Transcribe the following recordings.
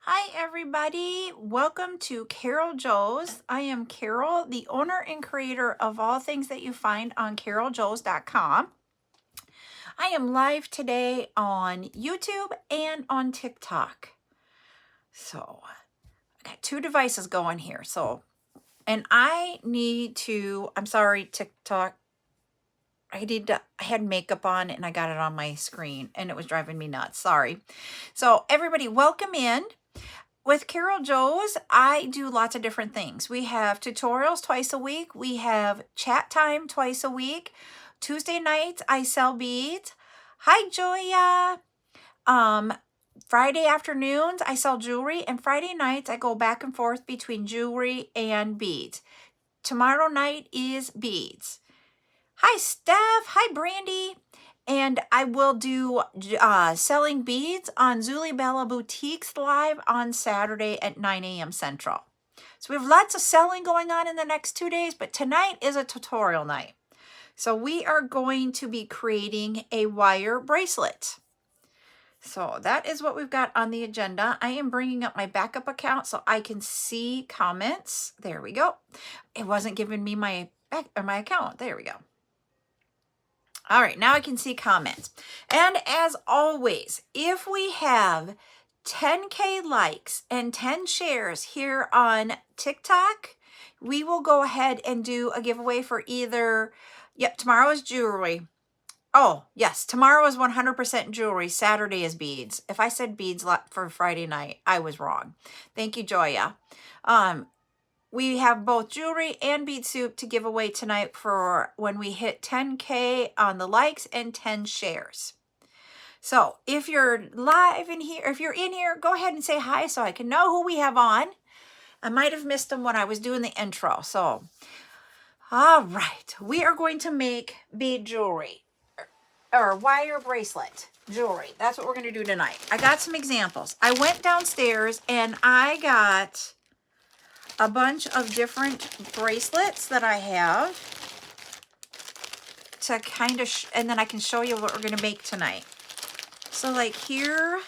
Hi everybody, welcome to CarolJo's. I am Carol, the owner and creator of all things that you find on CarolJo's.com. I am live today on YouTube and on TikTok. So I got two devices going here. And I need to, I'm sorry, TikTok. I had makeup on and I got it on my screen and it was driving me nuts. Sorry. So everybody, welcome in. With CarolJo's, I do lots of different things. We have tutorials twice a week. We have chat time twice a week. Tuesday nights, I sell beads. Hi, Joya. Friday afternoons, I sell jewelry. And Friday nights, I go back and forth between jewelry and beads. Tomorrow night is beads. Hi, Steph. Hi, Brandy. And I will do selling beads on Zuli Bella Boutiques live on Saturday at 9 a.m. Central. So we have lots of selling going on in the next 2 days, but tonight is a tutorial night. So we are going to be creating a wire bracelet. So that is what we've got on the agenda. I am bringing up my backup account so I can see comments. There we go. It wasn't giving me my account. There we go. All right, now I can see comments. And as always, if we have 10K likes and 10 shares here on TikTok, we will go ahead and do a giveaway for either, tomorrow is jewelry. Oh, yes, tomorrow is 100% jewelry. Saturday is beads. If I said beads for Friday night, I was wrong. Thank you, Joya. We have both jewelry and bead soup to give away tonight for when we hit 10K on the likes and 10 shares. So if you're live in here, if you're in here, go ahead and say hi so I can know who we have on. I might have missed them when I was doing the intro. So, all right, we are going to make bead jewelry or wire bracelet jewelry. That's what we're going to do tonight. I got some examples. I went downstairs and I got a bunch of different bracelets that I have to kind of, and then I can show you what we're going to make tonight. So like here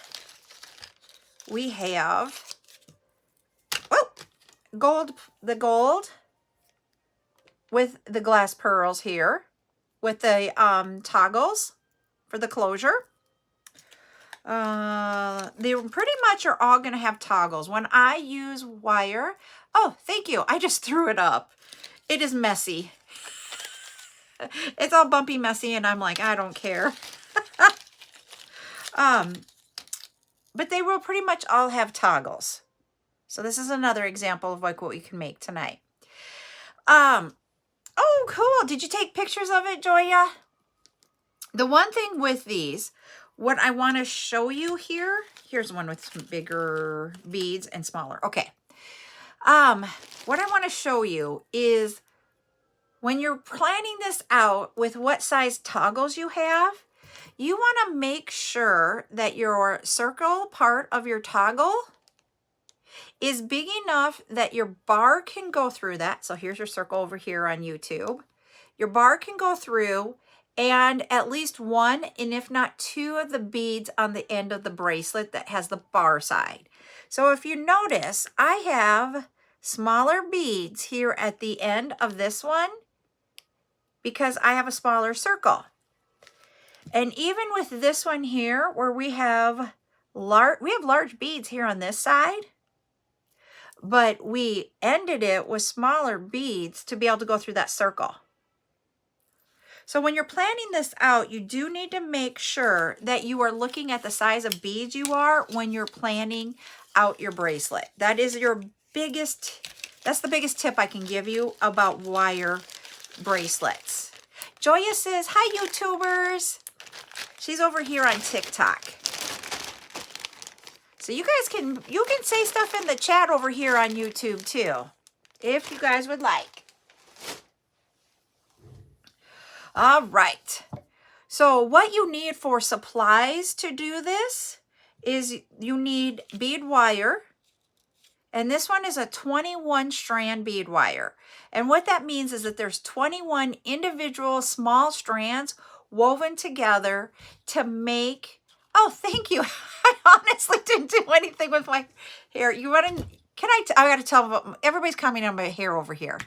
we have, the gold with the glass pearls here with the toggles for the closure. They pretty much are all going to have toggles. When I use wire, oh, thank you. I just threw it up. It is messy. It's all bumpy, messy, and I'm like, I don't care. But they will pretty much all have toggles. So this is another example of like what we can make tonight. Oh, cool. Did you take pictures of it, Joya? The one thing with these, what I want to show you here, here's one with some bigger beads and smaller. Okay. What I want to show you is when you're planning this out with what size toggles you have, you want to make sure that your circle part of your toggle is big enough that your bar can go through that. So here's your circle over here on YouTube. Your bar can go through and at least one, and if not two of the beads on the end of the bracelet that has the bar side. So if you notice, I have smaller beads here at the end of this one because I have a smaller circle. And even with this one here where we have large beads here on this side, but we ended it with smaller beads to be able to go through that circle. So when you're planning this out, you do need to make sure that you are looking at the size of beads you are when you're planning out your bracelet. That is that's the biggest tip I can give you about wire bracelets. Joya says, hi, YouTubers. She's over here on TikTok. So you can say stuff in the chat over here on YouTube too, if you guys would like. All right. So what you need for supplies to do this is you need bead wire. And this one is a 21 strand bead wire. And what that means is that there's 21 individual small strands woven together to make Oh, thank you. I honestly didn't do anything with my hair. You want to, I got to tell them, everybody's commenting on my hair over here.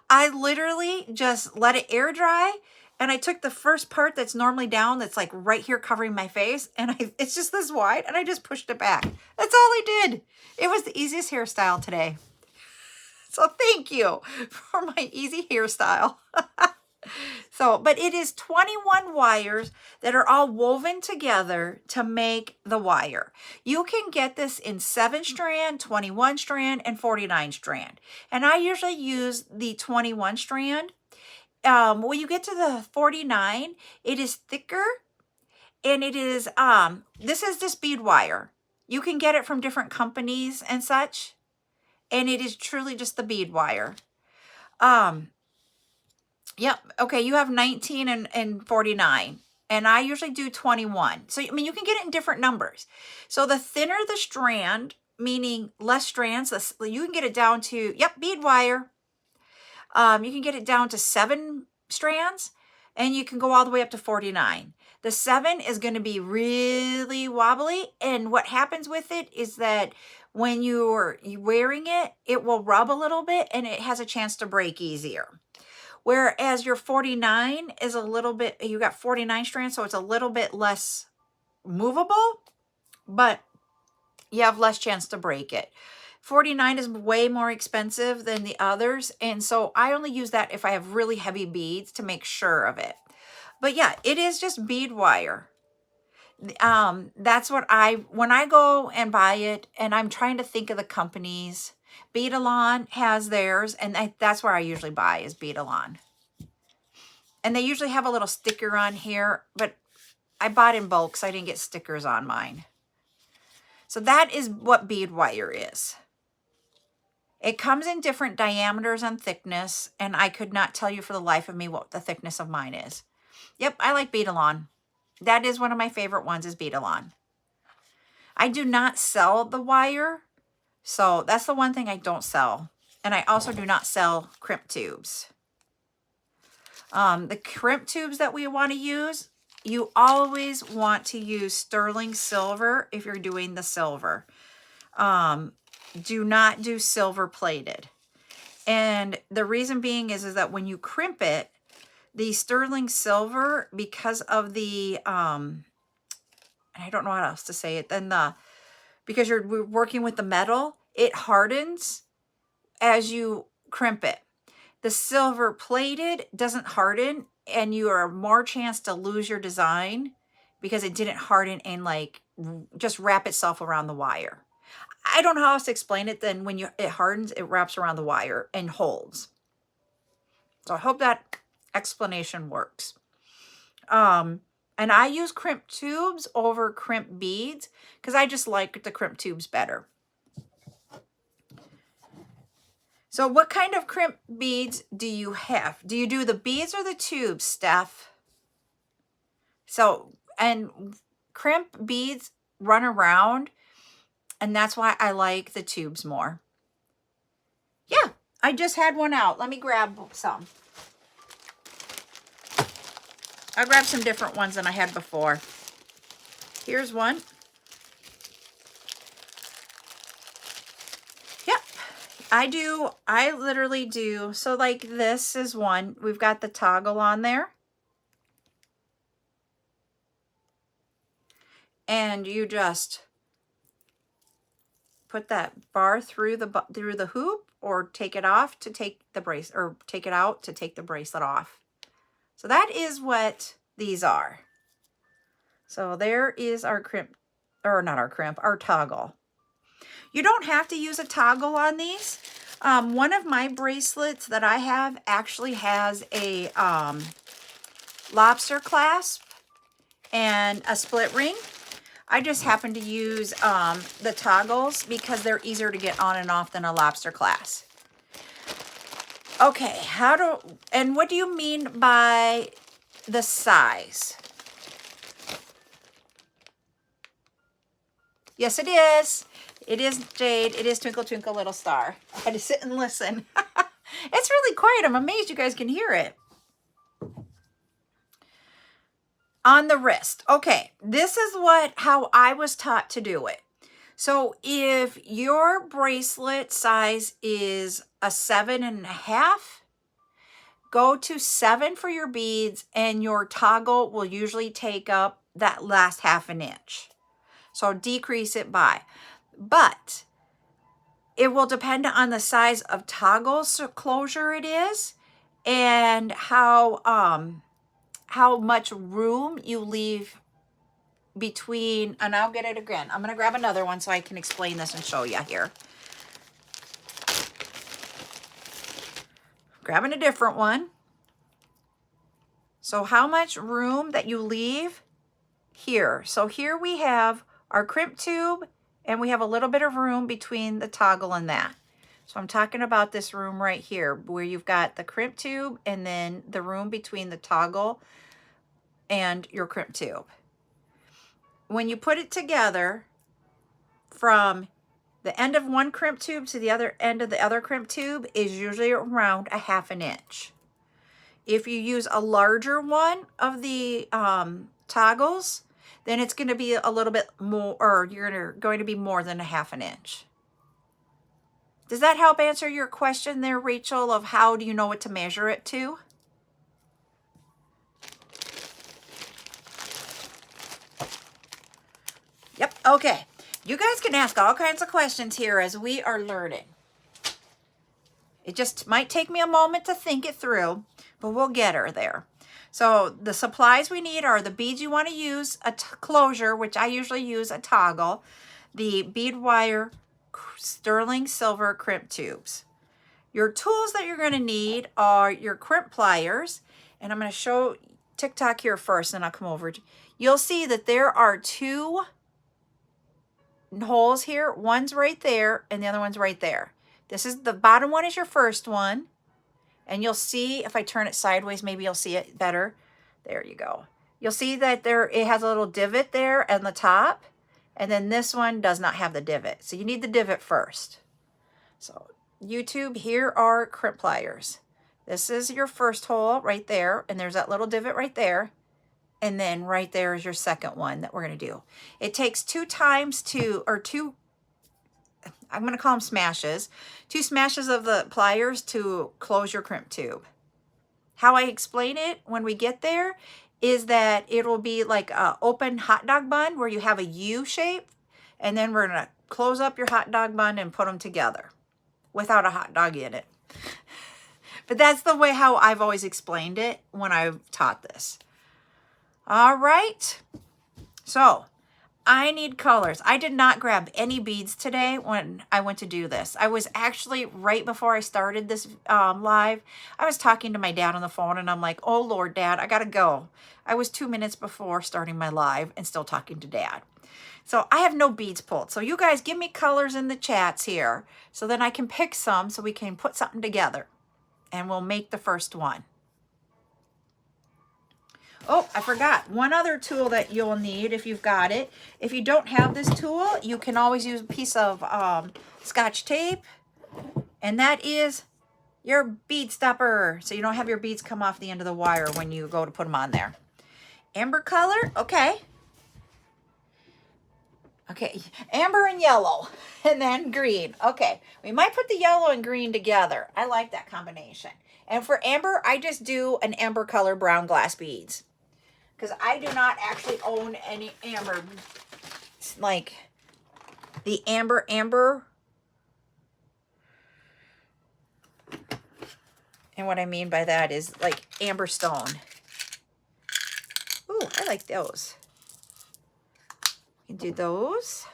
I literally just let it air dry, and I took the first part that's normally down, that's like right here covering my face, and it's just this wide, and I just pushed it back. That's all I did. It was the easiest hairstyle today. So thank you for my easy hairstyle. So, but it is 21 wires that are all woven together to make the wire. You can get this in 7 strand, 21 strand, and 49 strand. And I usually use the 21 strand. When you get to the 49, it is thicker, and it is, this is just bead wire. You can get it from different companies and such, and it is truly just the bead wire. Yep. Okay, you have 19 and 49. And I usually do 21. So, I mean, you can get it in different numbers. So the thinner the strand, meaning less strands, you can get it down to, yep, bead wire. You can get it down to 7 strands, and you can go all the way up to 49. The 7 is going to be really wobbly. And what happens with it is that when you're wearing it, it will rub a little bit, and it has a chance to break easier. Whereas your 49 is a little bit, you got 49 strands, so it's a little bit less movable, but you have less chance to break it. 49 is way more expensive than the others, and so I only use that if I have really heavy beads to make sure of it. But yeah, it is just bead wire. That's what when I go and buy it, and I'm trying to think of the companies, Beadalon has theirs, and that's where I usually buy, is Beadalon. And they usually have a little sticker on here, but I bought in bulk, so I didn't get stickers on mine. So that is what bead wire is. It comes in different diameters and thickness, and I could not tell you for the life of me what the thickness of mine is. Yep, I like Beadalon. That is one of my favorite ones, is Beadalon. I do not sell the wire. So that's the one thing I don't sell. And I also do not sell crimp tubes. The crimp tubes that we want to use, you always want to use sterling silver if you're doing the silver. Do not do silver plated. And the reason being is that when you crimp it, the sterling silver, because of the, I don't know how else to say it, because you're working with the metal, it hardens as you crimp it. The silver plated doesn't harden, and you are more chance to lose your design because it didn't harden and like just wrap itself around the wire. I don't know how else to explain it. Then when it hardens, it wraps around the wire and holds. So I hope that explanation works. And I use crimp tubes over crimp beads because I just like the crimp tubes better. So what kind of crimp beads do you have? Do you do the beads or the tubes, Steph? So, and crimp beads run around, and that's why I like the tubes more. Yeah, I just had one out. Let me grab some. I'll grab some different ones than I had before. Here's one. Yep, I literally do. So like this is one. We've got the toggle on there. And you just put that bar through the hoop, or take it off to take the brace, or take it out to take the bracelet off. So that is what these are. So there is our crimp, or not our crimp, our toggle. You don't have to use a toggle on these. One of my bracelets that I have actually has a lobster clasp and a split ring. I just happen to use the toggles because they're easier to get on and off than a lobster clasp. Okay, and what do you mean by the size? Yes, it is. It is, Jade. It is Twinkle Twinkle Little Star. I had to sit and listen. It's really quiet. I'm amazed you guys can hear it. On the wrist. Okay, this is how I was taught to do it. So if your bracelet size is a 7.5, go to 7 for your beads, and your toggle will usually take up that last 1/2 inch. So decrease it by. But it will depend on the size of toggle closure it is, and how much room you leave between, and I'll get it again. I'm going to grab another one so I can explain this and show you here. Grabbing a different one. So how much room that you leave here. So here we have our crimp tube, and we have a little bit of room between the toggle and that. So I'm talking about this room right here where you've got the crimp tube and then the room between the toggle and your crimp tube. When you put it together, from the end of one crimp tube to the other end of the other crimp tube is usually around a 1/2 inch. If you use a larger one of the toggles, then it's going to be a little bit more, or you're going to be more than a 1/2 inch. Does that help answer your question there, Rachel, of how do you know what to measure it to? Yep, okay. You guys can ask all kinds of questions here as we are learning. It just might take me a moment to think it through, but we'll get her there. So the supplies we need are the beads you want to use, a closure, which I usually use a toggle, the bead wire sterling silver crimp tubes. Your tools that you're going to need are your crimp pliers, and I'm going to show TikTok here first, and I'll come over. You'll see that there are 2 holes here. One's right there, and the other one's right there. This is the bottom one is your first one, and you'll see if I turn it sideways, maybe you'll see it better. There you go. You'll see that it has a little divot there on the top, and then this one does not have the divot. So you need the divot first. So YouTube, here are crimp pliers. This is your first hole right there, and there's that little divot right there. And then right there is your second one that we're going to do. It takes 2 times I'm going to call them smashes, 2 smashes of the pliers to close your crimp tube. How I explain it when we get there is that it will be like an open hot dog bun where you have a U shape, and then we're going to close up your hot dog bun and put them together without a hot dog in it. But that's the way how I've always explained it when I've taught this. All right, so I need colors. I did not grab any beads today when I went to do this. I was actually, right before I started this live, I was talking to my dad on the phone, and I'm like, oh Lord, Dad, I gotta go. I was 2 minutes before starting my live and still talking to Dad. So I have no beads pulled. So you guys give me colors in the chats here so then I can pick some so we can put something together, and we'll make the first one. Oh, I forgot. One other tool that you'll need if you've got it. If you don't have this tool, you can always use a piece of Scotch tape. And that is your bead stopper. So you don't have your beads come off the end of the wire when you go to put them on there. Amber color. Okay. Okay. Amber and yellow. And then green. Okay. We might put the yellow and green together. I like that combination. And for amber, I just do an amber color brown glass beads. Because I do not actually own any amber, like the amber. And what I mean by that is like amber stone. Ooh, I like those. You can do those.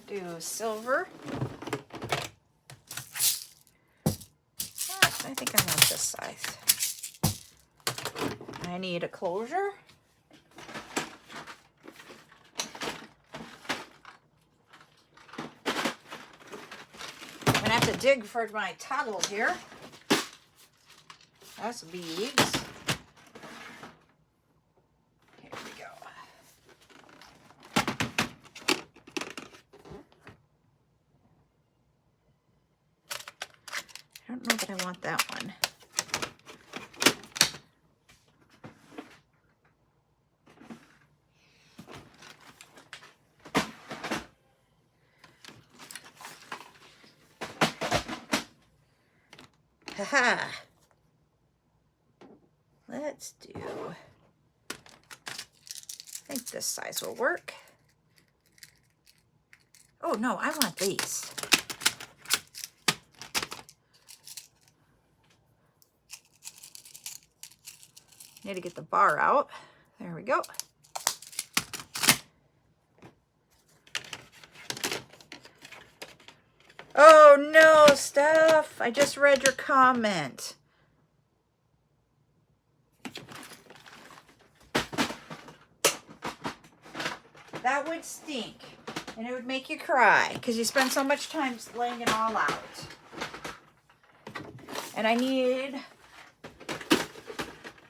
Do silver. I think I want this size. I need a closure. I'm gonna have to dig for my toggles here. That's beads. don't know that I want that one. Haha. Let's do, I think this size will work. Oh no, I want these. Need to get the bar out. There we go. Oh no, Steph, I just read your comment. That would stink, and it would make you cry because you spend so much time laying it all out. And I need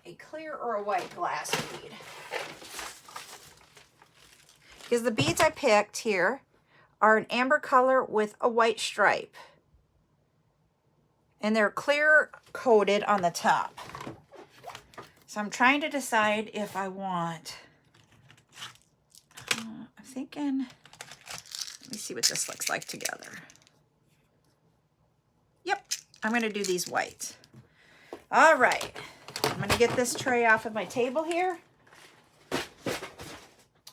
a clear or a white glass bead. Because the beads I picked here are an amber color with a white stripe. And they're clear coated on the top. So I'm trying to decide if I want, I'm thinking, let me see what this looks like together. Yep, I'm gonna do these white. All right, I'm gonna get this tray off of my table here.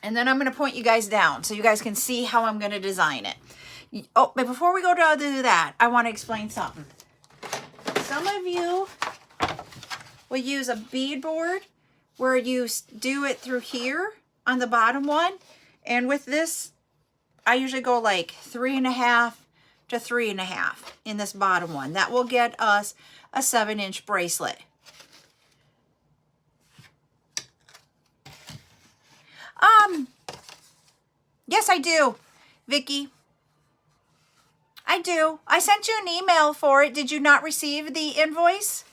And then I'm gonna point you guys down so you guys can see how I'm gonna design it. Oh, but before we go to do that, I wanna explain something. Some of you will use a bead board where you do it through here on the bottom one. And with this, I usually go like 3.5 to 3.5 in this bottom one. That will get us a 7-inch bracelet. Yes, I do, Vicky. I do. I sent you an email for it. Did you not receive the invoice?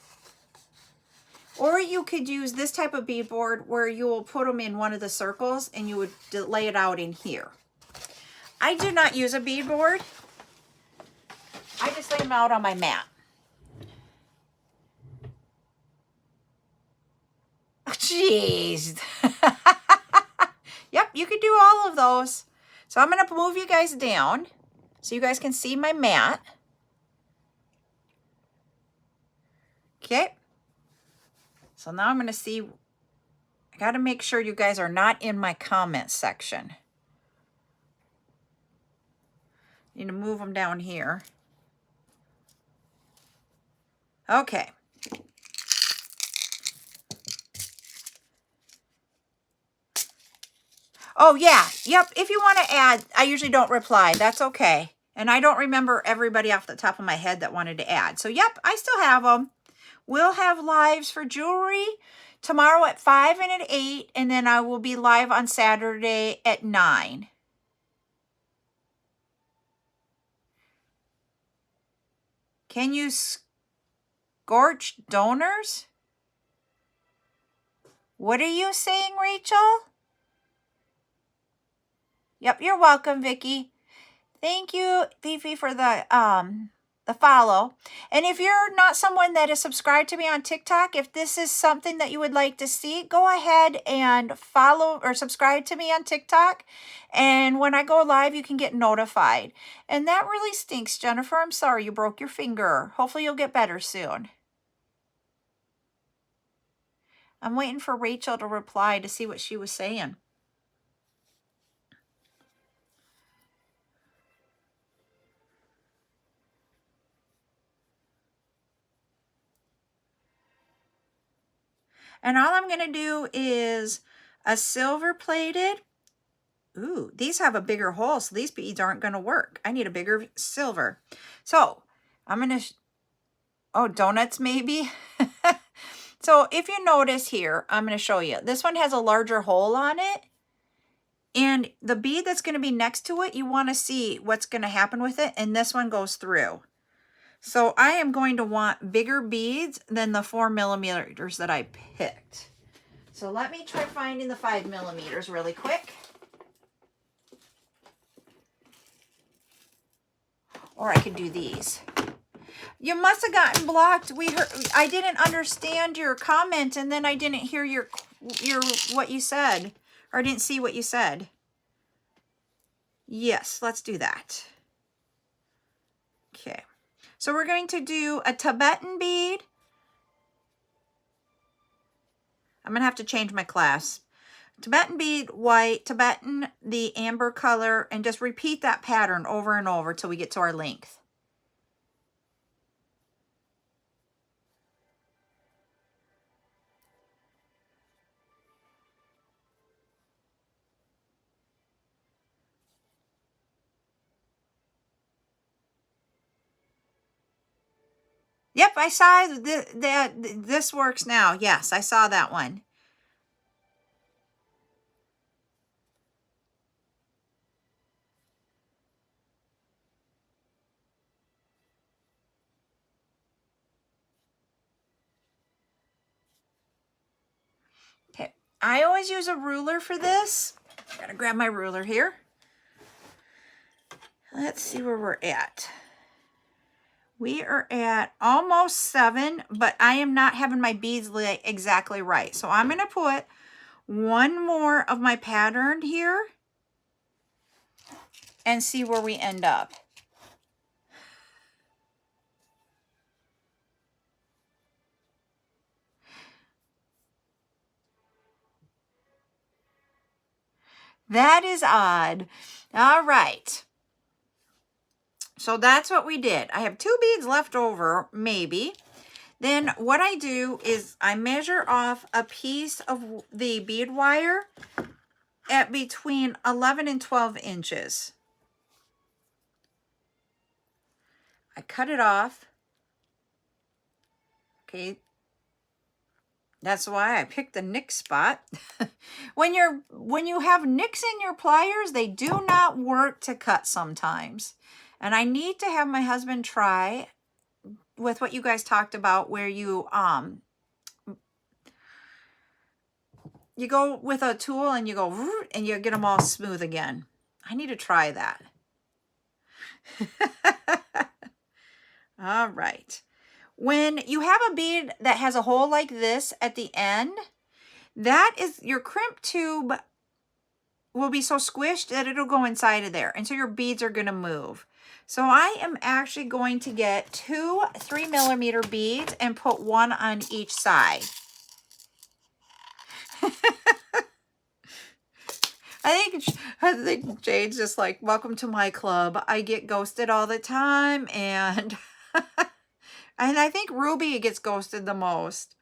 Or you could use this type of beadboard where you will put them in one of the circles and you would lay it out in here. I do not use a beadboard. I just lay them out on my mat. Oh, jeez. Yep, you could do all of those. So I'm going to move you guys down so you guys can see my mat. Okay. So now I'm going to see, I got to make sure you guys are not in my comment section. Need to move them down here. Okay. Oh yeah, yep, if you want to add, I usually don't reply, that's okay. And I don't remember everybody off the top of my head that wanted to add. So yep, I still have them. We'll have lives for jewelry tomorrow at 5 and at 8, and then I will be live on Saturday at 9. Can you scorch donors? What are you saying, Rachel? Yep, you're welcome, Vicky. Thank you, Fifi, for the follow. And if you're not someone that is subscribed to me on TikTok, if this is something that you would like to see, go ahead and follow or subscribe to me on TikTok. And when I go live, you can get notified. And that really stinks, Jennifer. I'm sorry you broke your finger. Hopefully you'll get better soon. I'm waiting for Rachel to reply to see what she was saying. And all I'm going to do is a silver plated. Ooh, these have a bigger hole, so these beads aren't going to work. I need a bigger silver. So I'm going to, oh, donuts maybe. So if you notice here, I'm going to show you. This one has a larger hole on it. And the bead that's going to be next to it, you want to see what's going to happen with it. And this one goes through. So I am going to want bigger beads than the 4 millimeters that I picked. So let me try finding the 5 millimeters really quick. Or I could do these. You must have gotten blocked. I didn't understand your comment, and then I didn't hear your what you said, or I didn't see what you said. Yes, let's do that. Okay. So we're going to do a Tibetan bead. I'm going to have to change my class. Tibetan bead, white, Tibetan, the amber color, and just repeat that pattern over and over till we get to our length. Yep, I saw that this works now. Yes, I saw that one. Okay, I always use a ruler for this. I'm gonna grab my ruler here. Let's see where we're at. We are at almost 7, but I am not having my beads lay exactly right. So I'm gonna put one more of my pattern here and see where we end up. That is odd. All right. So that's what we did. I have 2 beads left over, maybe. Then what I do is I measure off a piece of the bead wire at between 11 and 12 inches. I cut it off. Okay. That's why I picked the nick spot. When you have nicks in your pliers, they do not work to cut sometimes. And I need to have my husband try with what you guys talked about, where you go with a tool and you go and you get them all smooth again. I need to try that. All right. When you have a bead that has a hole like this at the end, that is your crimp tube will be so squished that it'll go inside of there. And so your beads are going to move. So I am actually going to get 2 3mm beads and put one on each side. I think Jade's just like, welcome to my club. I get ghosted all the time, and and I think Ruby gets ghosted the most.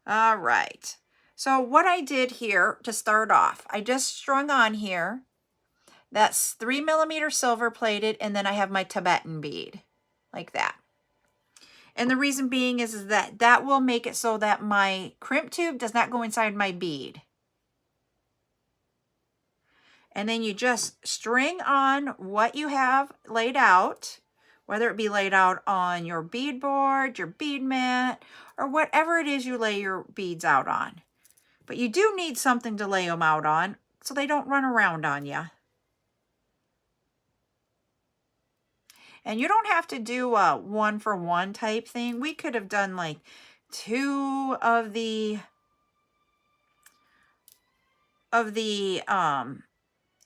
All right. So what I did here to start off, I just strung on here. That's 3mm silver plated, and then I have my Tibetan bead like that. And the reason being is that that will make it so that my crimp tube does not go inside my bead. And then you just string on what you have laid out, whether it be laid out on your bead board, your bead mat, or whatever it is you lay your beads out on. But you do need something to lay them out on so they don't run around on you. And you don't have to do a 1-for-1 type thing. We could have done like 2 of the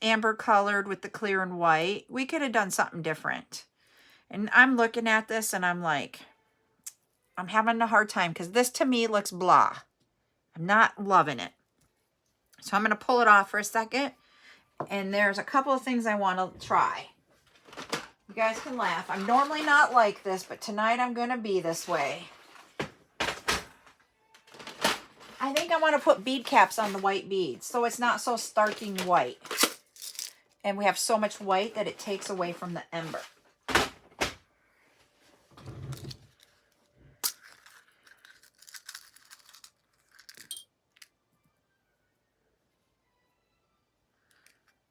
amber colored with the clear and white. We could have done something different. And I'm looking at this and I'm like, I'm having a hard time because this to me looks blah. I'm not loving it. So I'm going to pull it off for a second. And there's a couple of things I want to try. You guys can laugh. I'm normally not like this, but tonight I'm going to be this way. I think I want to put bead caps on the white beads so it's not so starking white. And we have so much white that it takes away from the ember.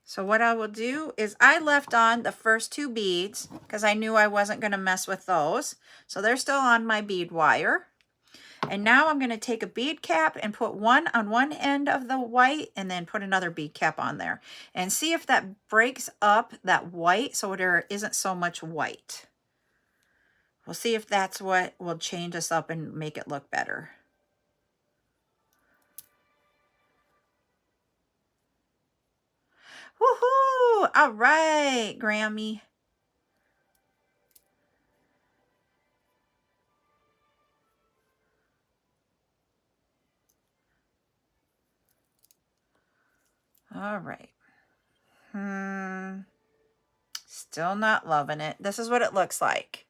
So what I will do is I left on the first 2 beads because I knew I wasn't going to mess with those. So they're still on my bead wire. And now I'm going to take a bead cap and put one on one end of the white and then put another bead cap on there. And see if that breaks up that white so there isn't so much white. We'll see if that's what will change us up and make it look better. Woohoo! All right, Grammy. All right. Still not loving it. This is what it looks like.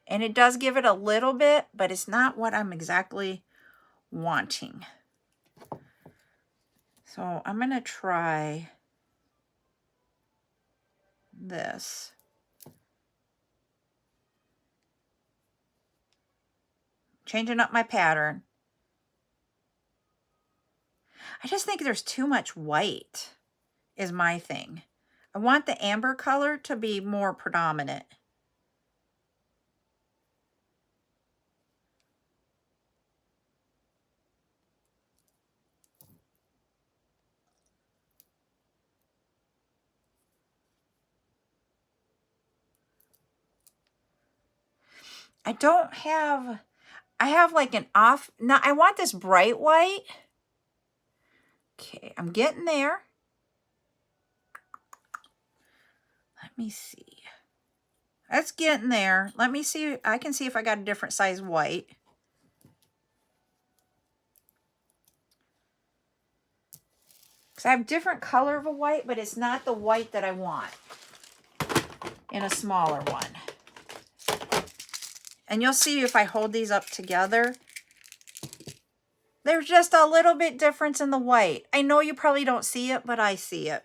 And it does give it a little bit, but it's not what I'm exactly wanting. So I'm going to try this. Changing up my pattern. I just think there's too much white is my thing. I want the amber color to be more predominant. I have like an off, now I want this bright white. Okay, I'm getting there. Let me see. That's getting there. Let me see. I can see if I got a different size white. Because I have different color of a white, but it's not the white that I want in a smaller one. And you'll see if I hold these up together, there's just a little bit difference in the white. I know you probably don't see it, but I see it.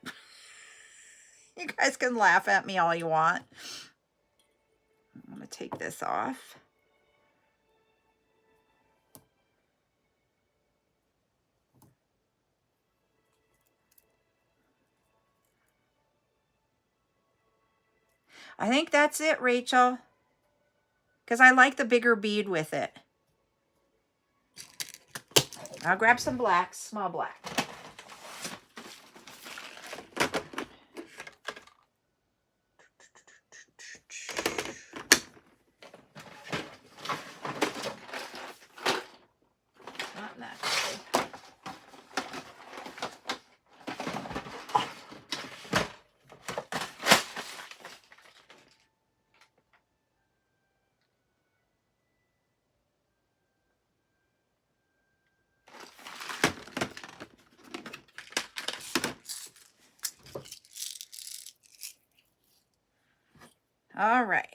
You guys can laugh at me all you want. I'm going to take this off. I think that's it, Rachel. Because I like the bigger bead with it. I'll grab some blacks, small black. Not that way. All right.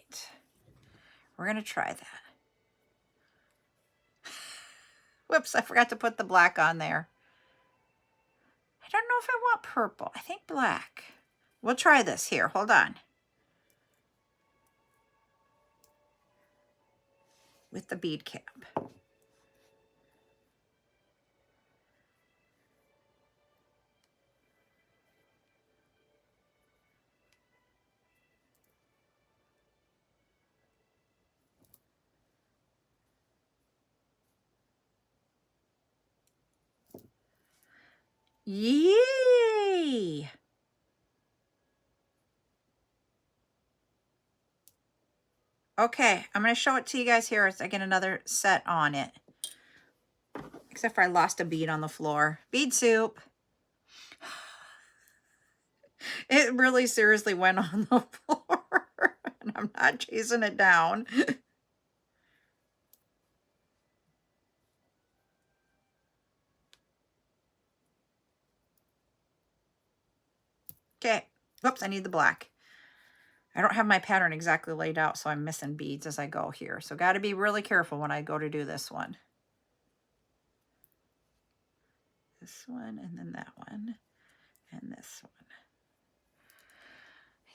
We're going to try that. Whoops, I forgot to put the black on there. I don't know if I want purple. I think black. We'll try this here. Hold on. With the bead cap. Yay! Okay, I'm going to show it to you guys here as I get another set on it. Except for I lost a bead on the floor. Bead soup. It really seriously went on the floor. And I'm not chasing it down. Okay. Whoops, I need the black. I don't have my pattern exactly laid out, so I'm missing beads as I go here. So got to be really careful when I go to do this one. This one, and then that one, and this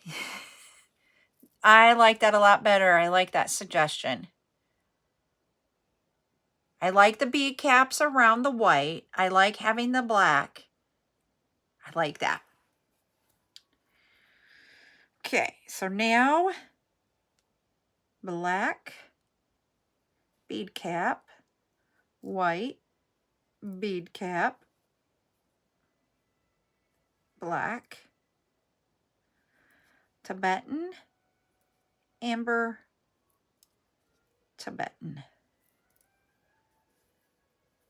one. I like that a lot better. I like that suggestion. I like the bead caps around the white. I like having the black. I like that. Okay, so now black, bead cap, white, bead cap, black, Tibetan, amber, Tibetan.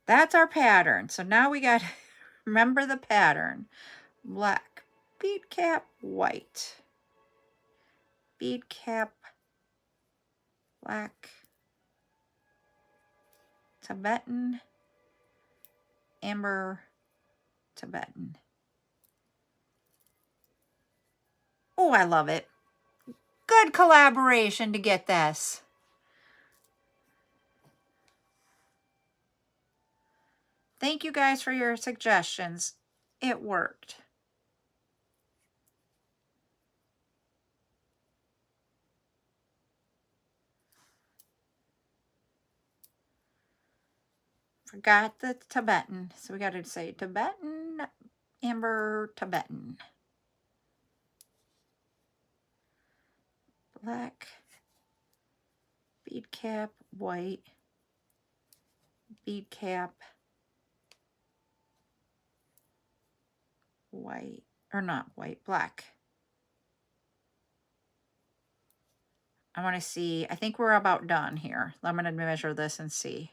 That's our pattern. So now we got to remember the pattern. Black, bead cap, white, bead cap, black, Tibetan, amber, Tibetan. Oh, I love it. Good collaboration to get this. Thank you guys for your suggestions. It worked. Forgot the Tibetan, so we got to say Tibetan, amber, Tibetan. Black, bead cap, white, bead cap, white, or not white, black. I want to see, I think we're about done here. I'm going to measure this and see.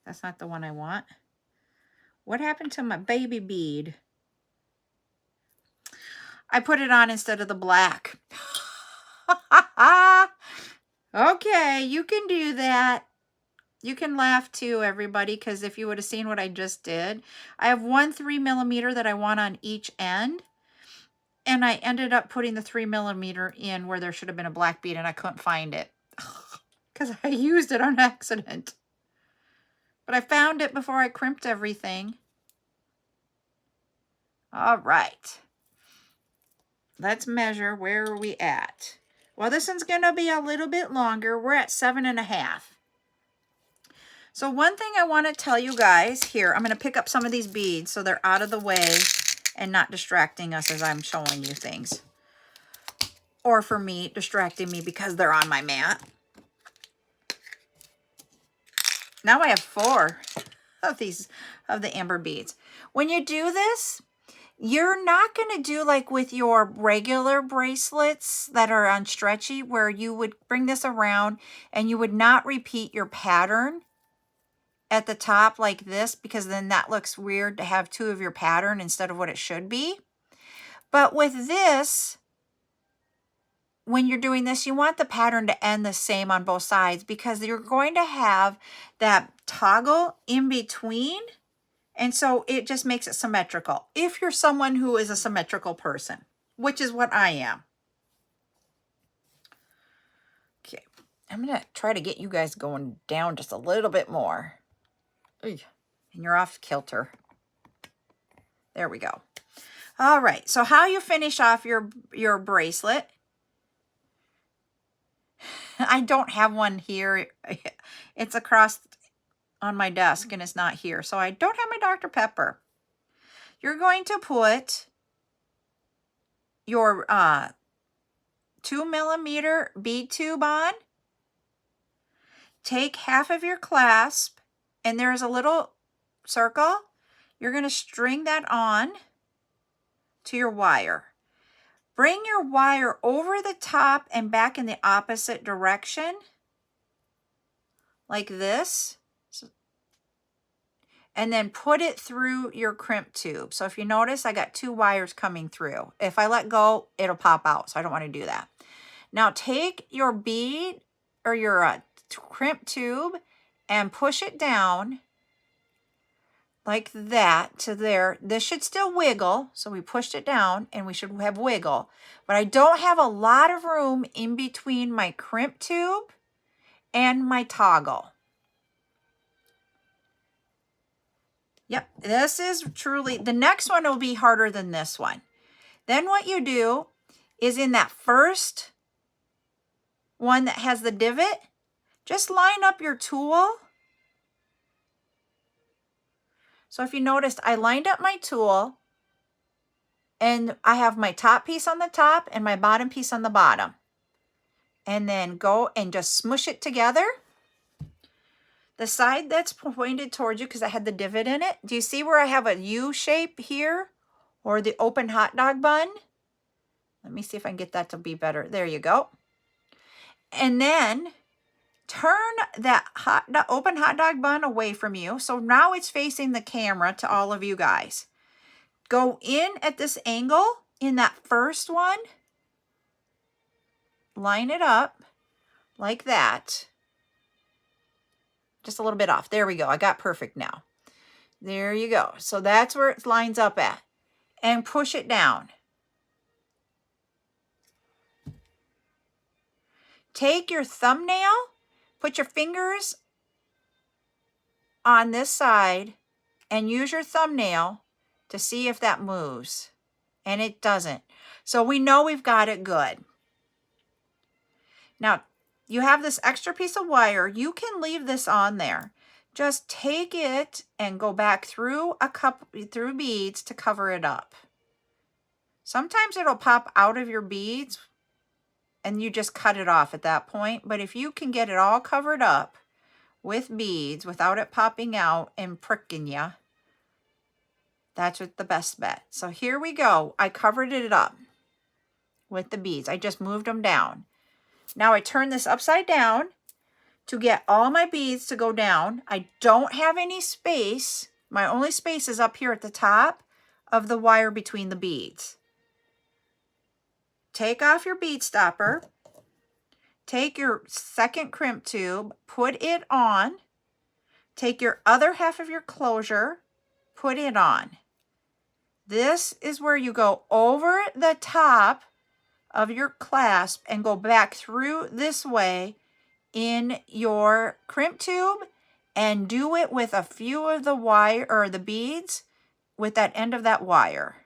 That's not the one I want. What happened to my baby bead? I put it on instead of the black. Okay, you can do that. You can laugh too, everybody, because if you would have seen what I just did, I have one 3mm that I want on each end. And I ended up putting the 3mm in where there should have been a black bead and I couldn't find it because I used it on accident. But I found it before I crimped everything. All right. Let's measure. Where are we at? Well, this one's going to be a little bit longer. We're at 7.5. So one thing I want to tell you guys here, I'm going to pick up some of these beads so they're out of the way and not distracting us as I'm showing you things. Or for me, distracting me because they're on my mat. Now I have 4 of these, of the amber beads. When you do this, you're not going to do like with your regular bracelets that are on stretchy, where you would bring this around and you would not repeat your pattern at the top like this, because then that looks weird to have 2 of your pattern instead of what it should be. But with this, when you're doing this, you want the pattern to end the same on both sides, because you're going to have that toggle in between. And so it just makes it symmetrical. If you're someone who is a symmetrical person, which is what I am. Okay, I'm going to try to get you guys going down just a little bit more. And you're off kilter. There we go. All right, so how you finish off your bracelet. I don't have one here. It's across on my desk and it's not here. So I don't have my Dr. Pepper. You're going to put your 2mm bead tube on. Take half of your clasp and there's a little circle. You're going to string that on to your wire. Bring your wire over the top and back in the opposite direction, like this. And then put it through your crimp tube. So if you notice, I got 2 wires coming through. If I let go, it'll pop out, so I don't want to do that. Now take your bead or your crimp tube and push it down like that to there. This should still wiggle, so we pushed it down and we should have wiggle. But I don't have a lot of room in between my crimp tube and my toggle. Yep, this is truly, the next one will be harder than this one. Then what you do is in that first one that has the divot, just line up your tool. So if you noticed, I lined up my tool and I have my top piece on the top and my bottom piece on the bottom. And then go and just smush it together. The side that's pointed towards you, because I had the divot in it. Do you see where I have a U shape here? Or the open hot dog bun? Let me see if I can get that to be better. There you go. And then turn that open hot dog bun away from you. So now it's facing the camera to all of you guys. Go in at this angle in that first one. Line it up like that. Just a little bit off. There we go. I got perfect now. There you go. So that's where it lines up at. And push it down. Take your thumbnail, put your fingers on this side, and use your thumbnail to see if that moves. And it doesn't. So we know we've got it good. Now, you have this extra piece of wire. You can leave this on there. Just take it and go back through through beads to cover it up. Sometimes it'll pop out of your beads and you just cut it off at that point. But if you can get it all covered up with beads without it popping out and pricking you, that's what the best bet. So here we go. I covered it up with the beads. I just moved them down. Now I turn this upside down to get all my beads to go down. I don't have any space. My only space is up here at the top of the wire between the beads. Take off your bead stopper. Take your second crimp tube, put it on. Take your other half of your closure, put it on. This is where you go over the top of your clasp and go back through this way in your crimp tube and do it with a few of the wire or the beads with that end of that wire.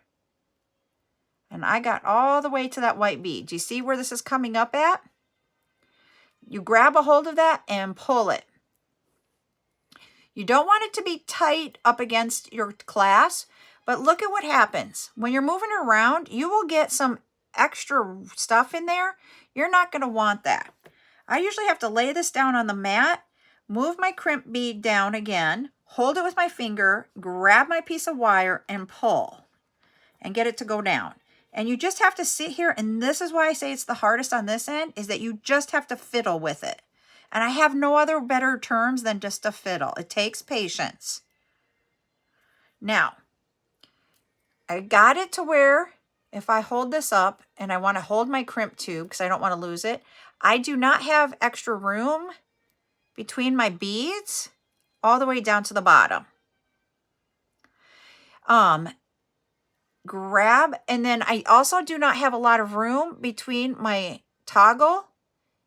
And I got all the way to that white bead. Do you see where this is coming up at? You grab a hold of that and pull it. You don't want it to be tight up against your clasp, but look at what happens. When you're moving around, you will get some extra stuff in there. You're not going to want that. I usually have to lay this down on the mat, move my crimp bead down again, hold it with my finger, grab my piece of wire and pull and get it to go down. And you just have to sit here, and this is why I say it's the hardest on this end, is that you just have to fiddle with it. And I have no other better terms than just to fiddle. It takes patience. Now, I got it to where if I hold this up and I want to hold my crimp tube because I don't want to lose it, I do not have extra room between my beads all the way down to the bottom. Grab, and then I also do not have a lot of room between my toggle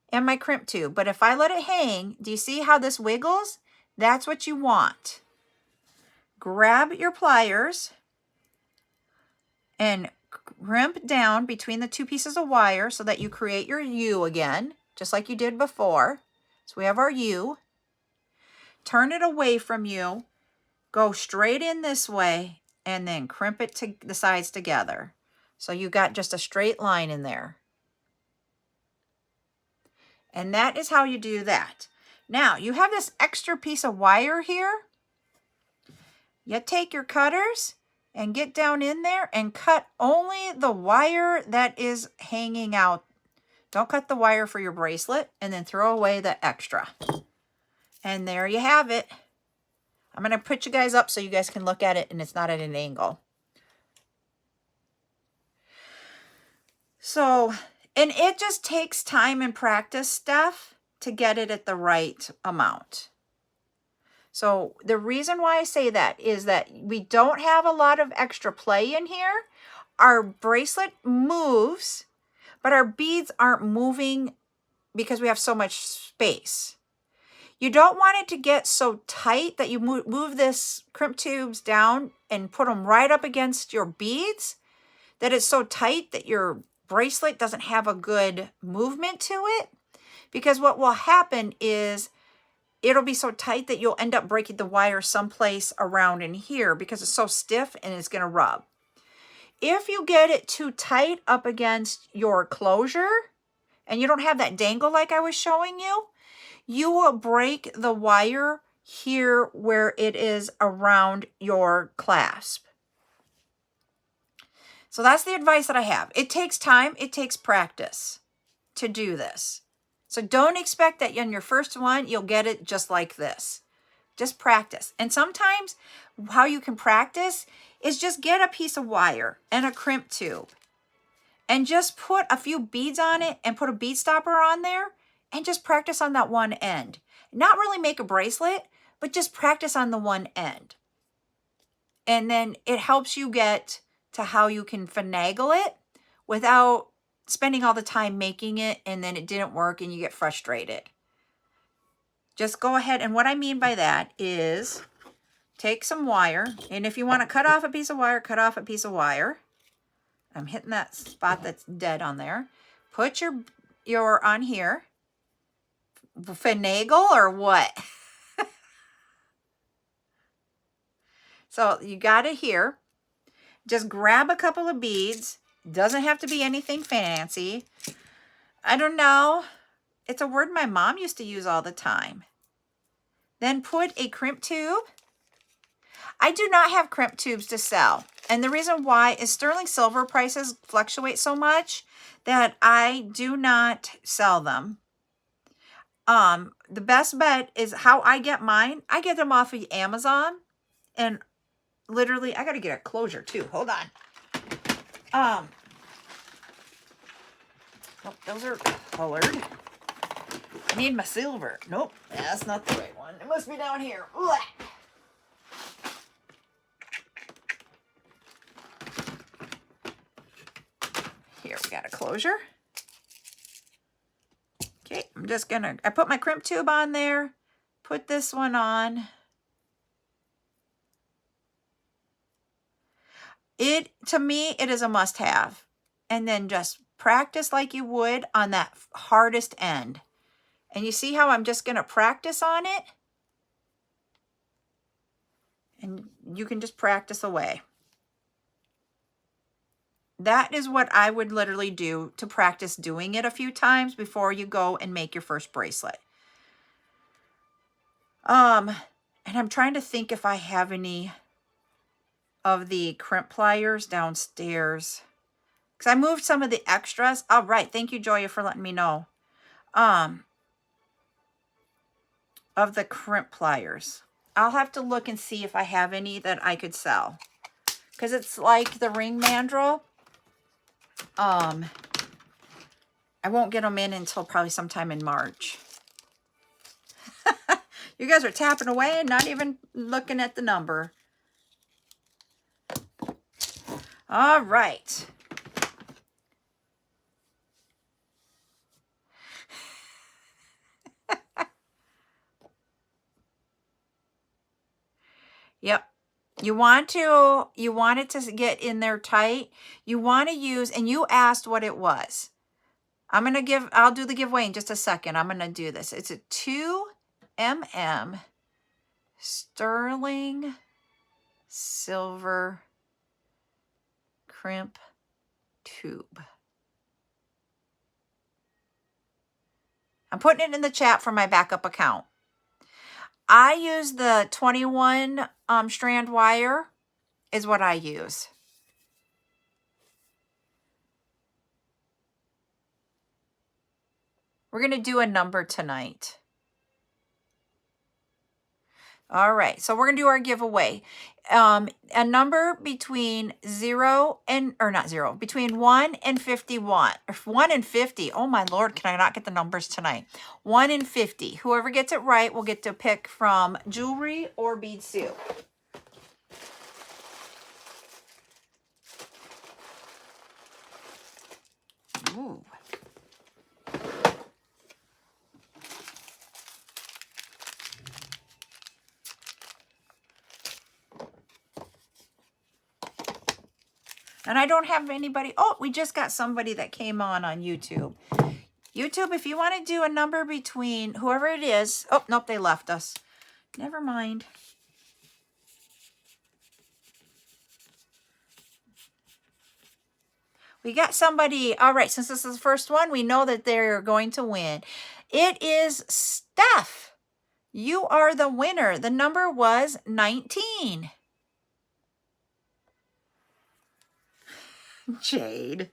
and my crimp tube. But if I let it hang, do you see how this wiggles? That's what you want. Grab your pliers and crimp down between the two pieces of wire so that you create your U again, just like you did before. So we have our U. Turn it away from you. Go straight in this way and then crimp it to the sides together. So you got just a straight line in there. And that is how you do that. Now, you have this extra piece of wire here. You take your cutters and get down in there and cut only the wire that is hanging out. Don't cut the wire for your bracelet, and then throw away the extra. And there you have it. I'm going to put you guys up so you guys can look at it and it's not at an angle. So, and it just takes time and practice stuff to get it at the right amount. So the reason why I say that is that we don't have a lot of extra play in here. Our bracelet moves, but our beads aren't moving because we have so much space. You don't want it to get so tight that you move this crimp tubes down and put them right up against your beads, that it's so tight that your bracelet doesn't have a good movement to it. Because what will happen is it'll be so tight that you'll end up breaking the wire someplace around in here because it's so stiff and it's going to rub. If you get it too tight up against your closure and you don't have that dangle like I was showing you, you will break the wire here where it is around your clasp. So that's the advice that I have. It takes time. It takes practice to do this. So don't expect that on your first one, you'll get it just like this. Just practice. And sometimes how you can practice is just get a piece of wire and a crimp tube and just put a few beads on it and put a bead stopper on there and just practice on that one end. Not really make a bracelet, but just practice on the one end. And then it helps you get to how you can finagle it without spending all the time making it and then it didn't work and you get frustrated. Just go ahead, and what I mean by that is take some wire, and if you want to cut off a piece of wire, cut off a piece of wire. I'm hitting that spot that's dead on there. Put your on here. Finagle or what? So you got it here. Just grab a couple of beads. Doesn't have to be anything fancy. I don't know. It's a word my mom used to use all the time. Then put a crimp tube. I do not have crimp tubes to sell. And the reason why is sterling silver prices fluctuate so much that I do not sell them. The best bet is how I get mine. I get them off of Amazon. And literally, I got to get a closure too. Hold on. Oh, those are colored. I need my silver. Nope, that's not the right one. It must be down here. Ugh. Here, we got a closure. Okay, I'm just gonna, I put my crimp tube on there, put this one on. To me, it is a must-have. And then just practice like you would on that hardest end. And you see how I'm just going to practice on it? And you can just practice away. That is what I would literally do to practice doing it a few times before you go and make your first bracelet. And I'm trying to think if I have any of the crimp pliers downstairs. Because I moved some of the extras. All right. Thank you, Joya, for letting me know. Of the crimp pliers. I'll have to look and see if I have any that I could sell. Because it's like the ring mandrel. I won't get them in until probably sometime in March. You guys are tapping away and not even looking at the number. All right. Yep. You want it to get in there tight. You want to use, and you asked what it was. I'll do the giveaway in just a second. I'm going to do this. It's a 2mm sterling silver crimp tube. I'm putting it in the chat for my backup account. I use the 21 strand wire is what I use. We're going to do a number tonight. All right, so we're going to do our giveaway. A number between between 1 and 51. Or 1 and 50. Oh my Lord, can I not get the numbers tonight? 1 and 50. Whoever gets it right will get to pick from jewelry or bead soup. Ooh. And I don't have anybody. Oh, we just got somebody that came on YouTube. YouTube, if you want to do a number between whoever it is. Oh, nope, they left us. Never mind. We got somebody. All right, since this is the first one, we know that they're going to win. It is Steph. You are the winner. The number was 19. Jade.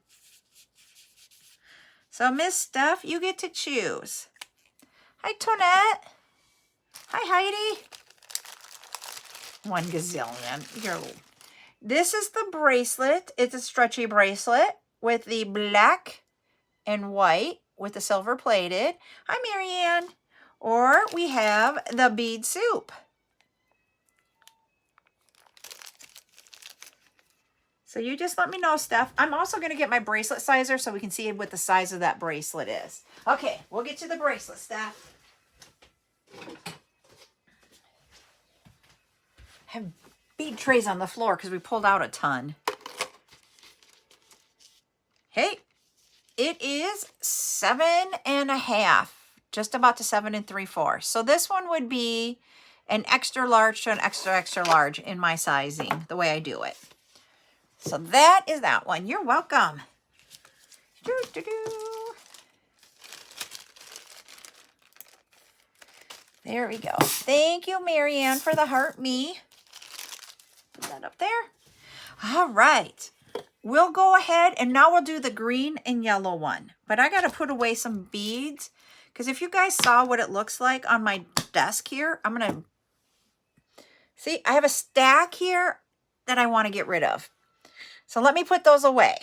So Miss Steph, you get to choose. Hi, Tonette. Hi, Heidi. 1 gazillion. This is the bracelet. It's a stretchy bracelet with the black and white with the silver plated. Hi, Marianne. Or we have the bead soup. So you just let me know, Steph. I'm also going to get my bracelet sizer so we can see what the size of that bracelet is. Okay, we'll get to the bracelet, Steph. I have bead trays on the floor because we pulled out a ton. Hey, it is 7.5, just about to 7 3/4. So this one would be an extra large to an extra, extra large in my sizing, the way I do it. So that is that one. You're welcome. There we go. Thank you, Marianne, for the heart me. Put that up there. All right. We'll go ahead and now we'll do the green and yellow one. But I got to put away some beads because if you guys saw what it looks like on my desk here, I'm going to see, I have a stack here that I want to get rid of. So let me put those away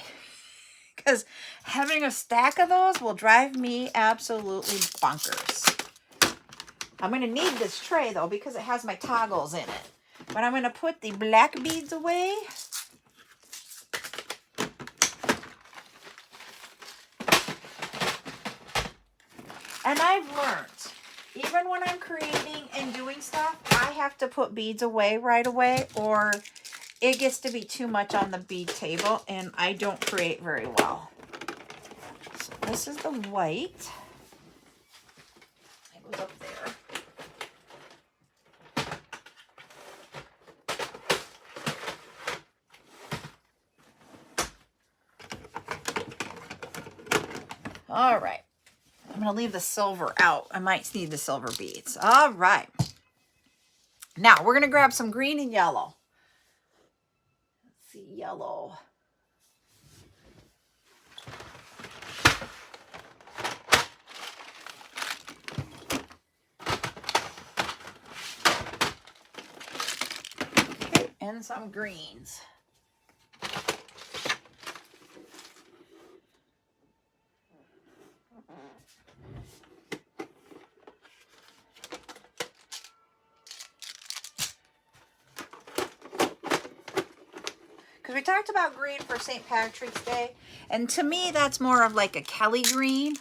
because having a stack of those will drive me absolutely bonkers. I'm going to need this tray though because it has my toggles in it. But I'm going to put the black beads away. And I've learned, even when I'm creating and doing stuff, I have to put beads away right away or it gets to be too much on the bead table and I don't create very well. So this is the white. It goes up there. All right. I'm going to leave the silver out. I might need the silver beads. All right. Now, we're going to grab some green and yellow. Let's see, yellow. Okay, and some greens. Because we talked about green for St. Patrick's Day. And to me, that's more of like a Kelly green.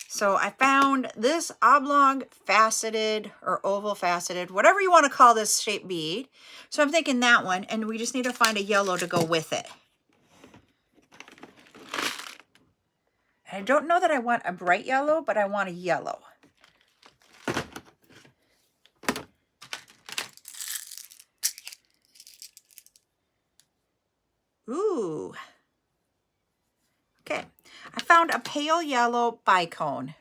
So I found this oblong faceted or oval faceted, whatever you want to call this shape bead. So I'm thinking that one. And we just need to find a yellow to go with it. I don't know that I want a bright yellow, but I want a yellow. Ooh. Okay. I found a pale yellow bicone.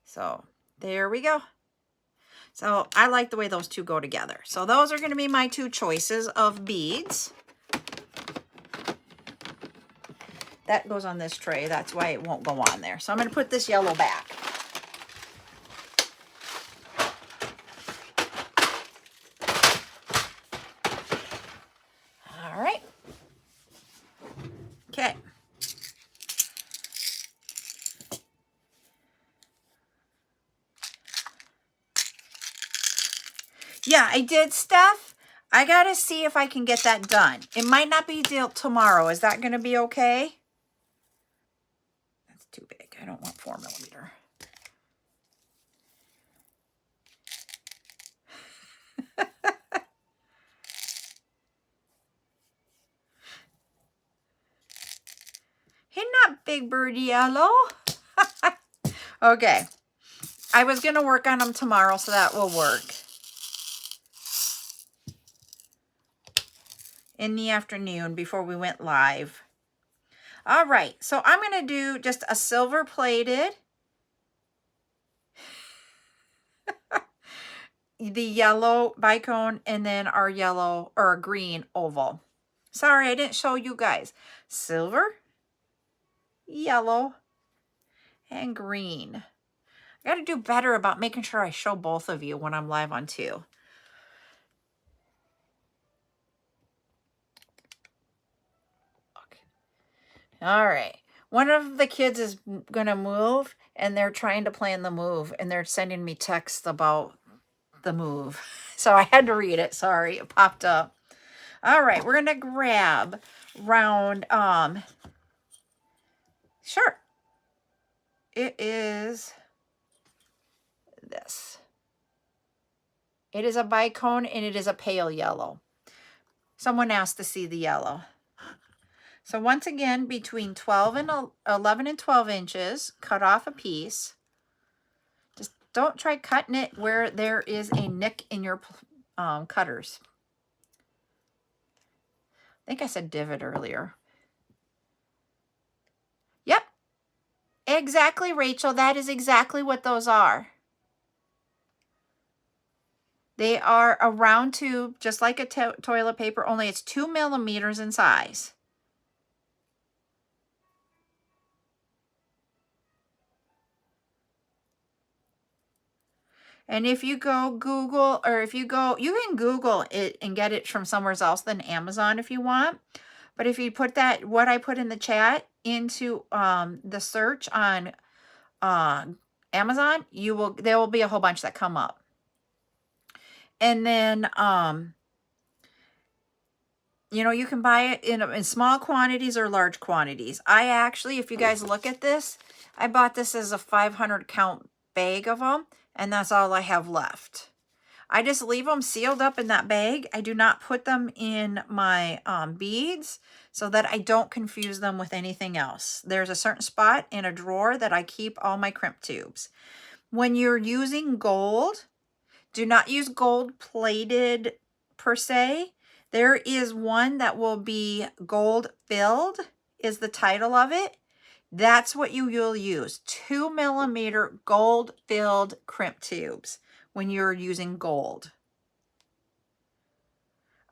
So there we go. So I like the way those two go together. So those are going to be my two choices of beads. That goes on this tray. That's why it won't go on there. So I'm going to put this yellow back. All right. Okay. Yeah, I did, Steph. I got to see if I can get that done. It might not be till tomorrow. Is that going to be okay? That's too big. I don't want 4mm. Hey, not Big Bird Yellow. Okay. I was going to work on them tomorrow, so that will work. In the afternoon before we went live. All right, so I'm going to do just a silver plated, the yellow bicone, and then our yellow or green oval. Sorry, I didn't show you guys. Silver, yellow, and green. I got to do better about making sure I show both of you when I'm live on two. Okay. All right. One of the kids is going to move, and they're trying to plan the move, and they're sending me texts about the move. So I had to read it. Sorry, it popped up. All right, we're going to grab round, sure. It is this. It is a bicone, and it is a pale yellow. Someone asked to see the yellow. So once again, between 11 and 12 inches, cut off a piece. Just don't try cutting it where there is a nick in your cutters. I think I said divot earlier. Yep. Exactly, Rachel. That is exactly what those are. They are a round tube, just like a toilet paper, only it's 2 millimeters in size. And if you go Google, or if you go, you can Google it and get it from somewhere else than Amazon if you want. But if you put that, what I put in the chat, into the search on Amazon, there will be a whole bunch that come up. And then, you know, you can buy it in small quantities or large quantities. I actually, if you guys look at this, I bought this as a 500 count bag of them, and that's all I have left. I just leave them sealed up in that bag. I do not put them in my beads so that I don't confuse them with anything else. There's a certain spot in a drawer that I keep all my crimp tubes. When you're using gold, do not use gold plated per se. There is one that will be gold filled, is the title of it. That's what you will use. 2 millimeter gold filled crimp tubes when you're using gold.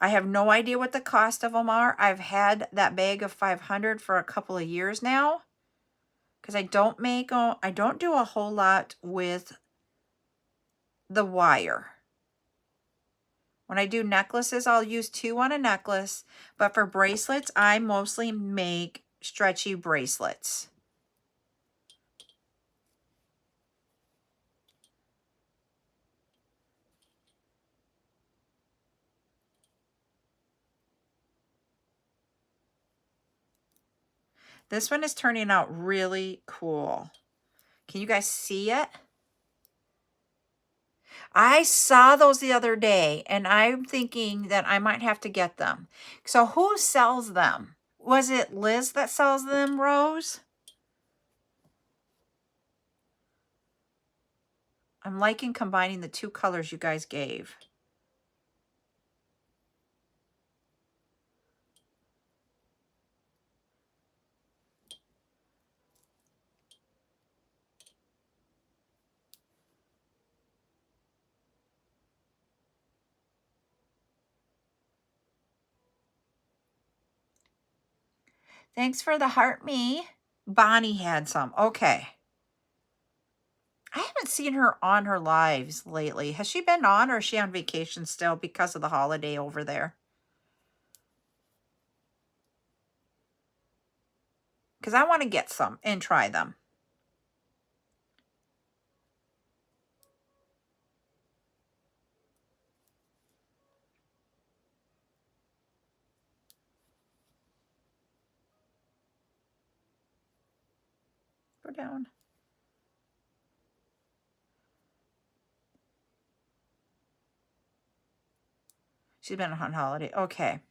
I have no idea what the cost of them are. I've had that bag of 500 for a couple of years now, because I don't do a whole lot with the wire. When I do necklaces, I'll use 2 on a necklace, but for bracelets, I mostly make stretchy bracelets. This one is turning out really cool. Can you guys see it? I saw those the other day, and I'm thinking that I might have to get them. So who sells them? Was it Liz that sells them, Rose? I'm liking combining the 2 colors you guys gave. Thanks for the heart me. Bonnie had some. Okay. I haven't seen her on her lives lately. Has she been on, or is she on vacation still because of the holiday over there? Because I want to get some and try them. Go down. She's been on holiday. Okay.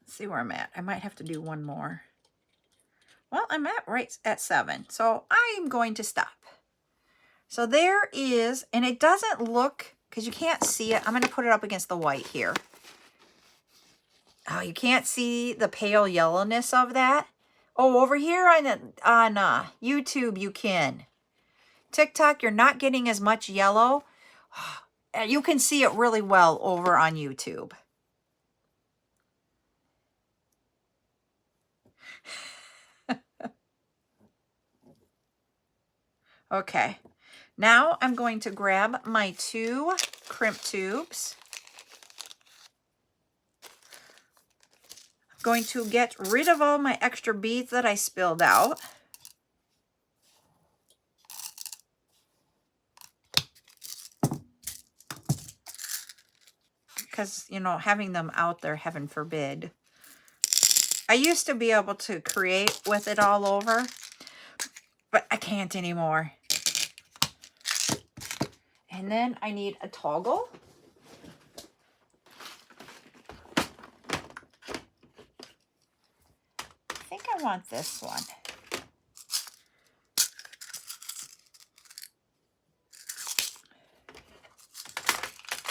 Let's see where I'm at. I might have to do one more. Well, I'm right at 7. So I'm going to stop. So there is, and it doesn't look, because you can't see it. I'm going to put it up against the white here. Oh, you can't see the pale yellowness of that. Oh, over here on YouTube, you can. TikTok, you're not getting as much yellow. you can see it really well over on YouTube. Okay, now I'm going to grab my 2 crimp tubes. I'm going to get rid of all my extra beads that I spilled out. Because, you know, having them out there, heaven forbid. I used to be able to create with it all over, but I can't anymore. And then I need a toggle. I think I want this one.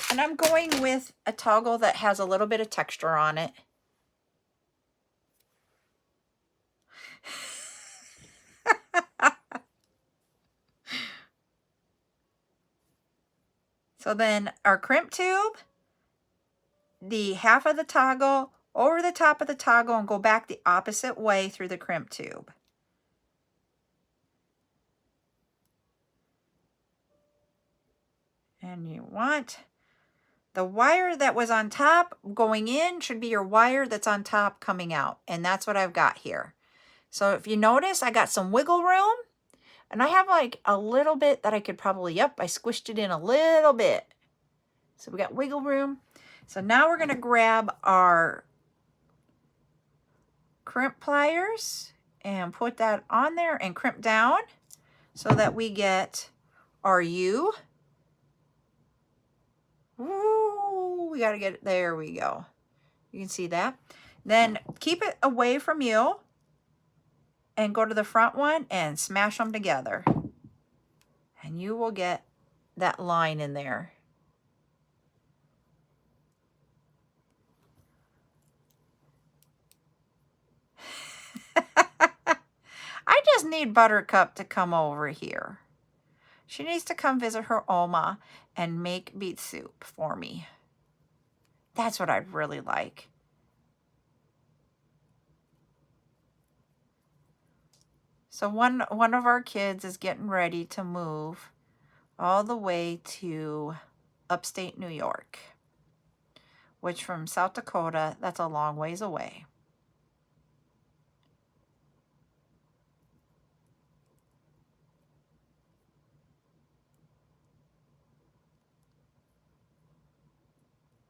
And I'm going with a toggle that has a little bit of texture on it. So then our crimp tube, the half of the toggle over the top of the toggle and go back the opposite way through the crimp tube. And you want the wire that was on top going in should be your wire that's on top coming out. And that's what I've got here. So if you notice, I got some wiggle room. And I have like a little bit that I could probably, yep, I squished it in a little bit. So we got wiggle room. So now we're going to grab our crimp pliers and put that on there and crimp down so that we get our U. Ooh, we got to get it. There we go. You can see that. Then keep it away from you and go to the front one and smash them together. And you will get that line in there. I just need Buttercup to come over here. She needs to come visit her Oma and make beet soup for me. That's what I'd really like. So one of our kids is getting ready to move all the way to upstate New York, which from South Dakota, that's a long ways away.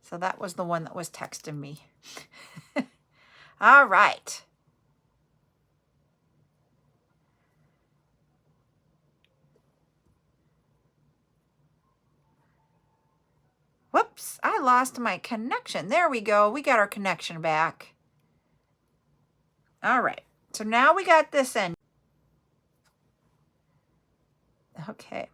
So that was the one that was texting me. All right. Whoops, I lost my connection. There we go. We got our connection back. All right. So now we got this end. Okay.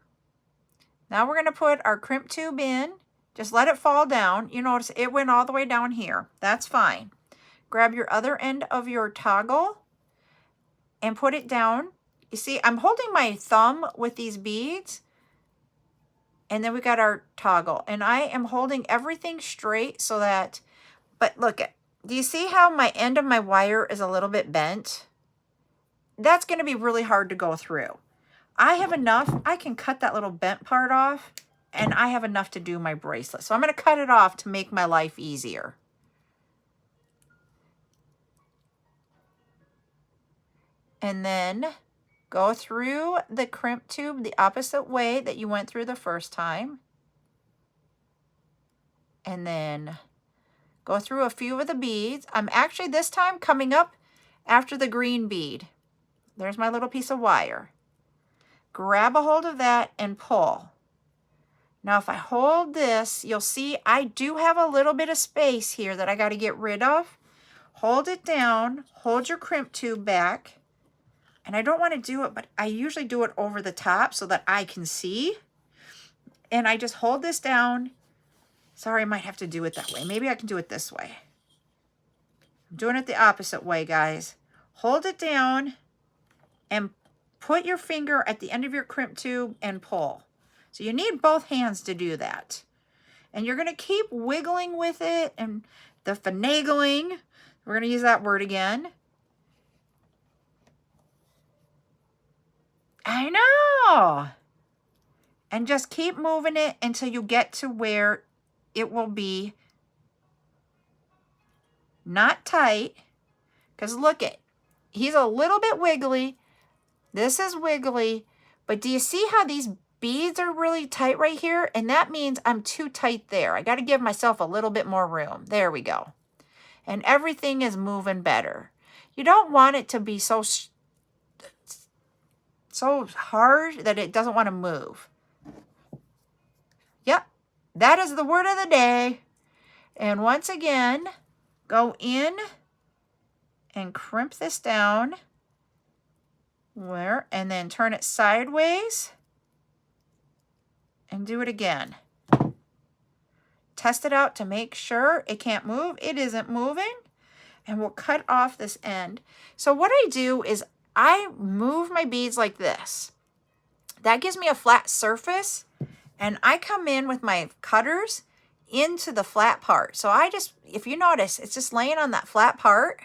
Now we're going to put our crimp tube in. Just let it fall down. You notice it went all the way down here. That's fine. Grab your other end of your toggle and put it down. You see, I'm holding my thumb with these beads. And then we got our toggle. And I am holding everything straight so that, but look, do you see how my end of my wire is a little bit bent? That's going to be really hard to go through. I have enough. I can cut that little bent part off. And I have enough to do my bracelet. So I'm going to cut it off to make my life easier. And then go through the crimp tube the opposite way that you went through the first time. And then go through a few of the beads. I'm actually this time coming up after the green bead. There's my little piece of wire. Grab a hold of that and pull. Now, if I hold this, you'll see I do have a little bit of space here that I got to get rid of. Hold it down, hold your crimp tube back. And I don't want to do it, but I usually do it over the top so that I can see. And I just hold this down. Sorry, I might have to do it that way. Maybe I can do it this way. I'm doing it the opposite way, guys. Hold it down and put your finger at the end of your crimp tube and pull. So you need both hands to do that. And you're going to keep wiggling with it and the finagling. We're going to use that word again. I know. And just keep moving it until you get to where it will be not tight. Because look it, he's a little bit wiggly. This is wiggly. But do you see how these beads are really tight right here? And that means I'm too tight there. I got to give myself a little bit more room. There we go. And everything is moving better. You don't want it to be so hard that it doesn't want to move. Yep, that is the word of the day. And once again, go in and crimp this down. And then turn it sideways and do it again. Test it out to make sure it can't move. It isn't moving. And we'll cut off this end. So what I do is I move my beads like this. That gives me a flat surface. And I come in with my cutters into the flat part. So I just, if you notice, it's just laying on that flat part.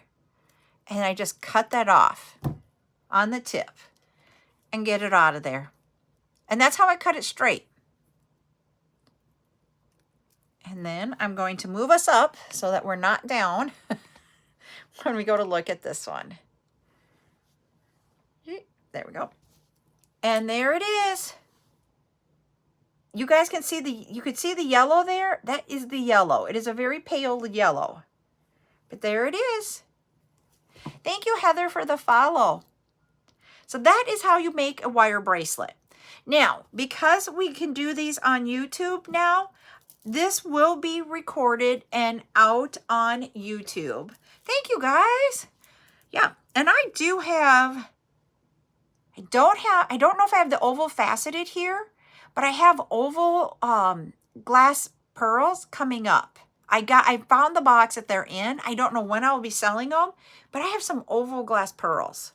And I just cut that off on the tip and get it out of there. And that's how I cut it straight. And then I'm going to move us up so that we're not down when we go to look at this one. There we go. And there it is. You guys can see you could see the yellow there. That is the yellow. It is a very pale yellow. But there it is. Thank you, Heather, for the follow. So that is how you make a wire bracelet. Now, because we can do these on YouTube now, this will be recorded and out on YouTube. Thank you, guys. Yeah, and I do have, I don't know if I have the oval faceted here, but I have oval glass pearls coming up. I found the box that they're in. I don't know when I will be selling them, but I have some oval glass pearls.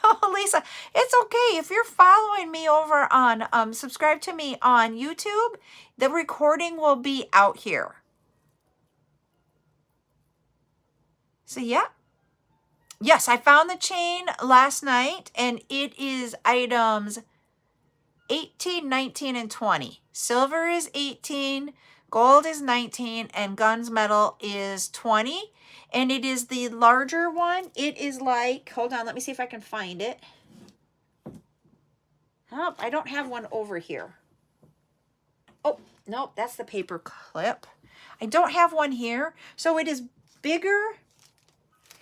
Oh, Lisa, it's okay. If you're following me over on, subscribe to me on YouTube, the recording will be out here. So, yeah. Yes, I found the chain last night, and it is items 18, 19, and 20. Silver is 18, gold is 19, and gunmetal is 20. And it is the larger one. It is like, hold on, let me see if I can find it. Oh, I don't have one over here. Oh, nope, that's the paper clip. I don't have one here. So it is bigger.